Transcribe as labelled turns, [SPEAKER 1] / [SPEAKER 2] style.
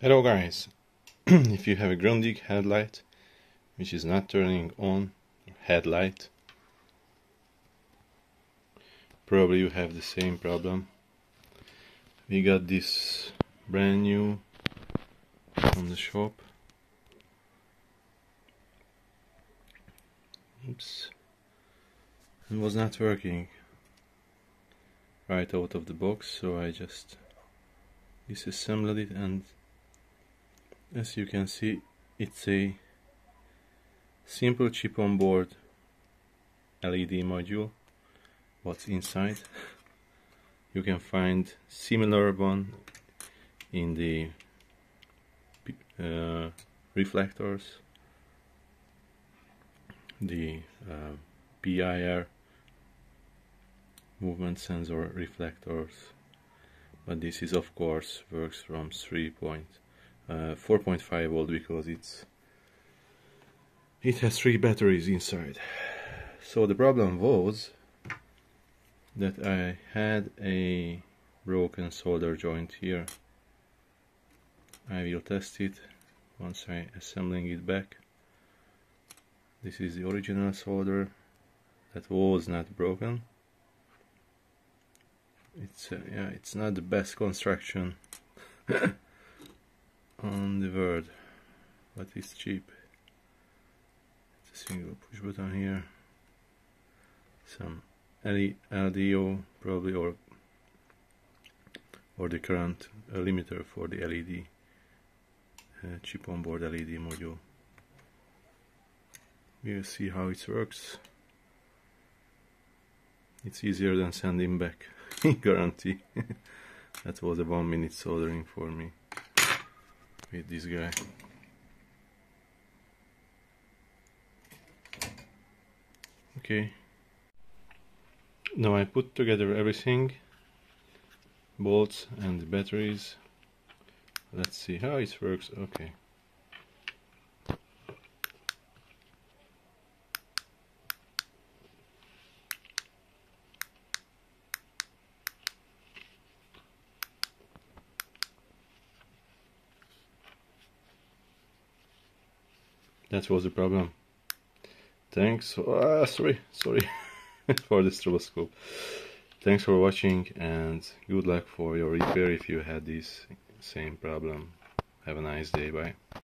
[SPEAKER 1] Hello guys, if you have a Grundig headlight which is not turning on, headlight, probably you have the same problem. We got this brand new from the shop. Oops, it was not working right out of the box, so I just disassembled it, and as you can see, it's a simple chip on board LED module. What's inside? You can find similar one in the reflectors, the PIR movement sensor reflectors, but this is of course works from 4.5 volt because it has 3 batteries inside. So the problem was that I had a broken solder joint here. I will test it once I assembling it back. This is the original solder that was not broken. It's not the best construction on the world, but it's cheap. It's a single push button here, some LDO probably, or the current limiter for the LED chip on board LED module. We'll see how it works. It's easier than sending back, guarantee. That was a 1 minute soldering for me with this guy. Okay, now I put together everything, bolts and the batteries. Let's see how it works. Okay, that was the problem. Thanks. Sorry for this stroboscope. Thanks for watching, and good luck for your repair if you had this same problem. Have a nice day. Bye.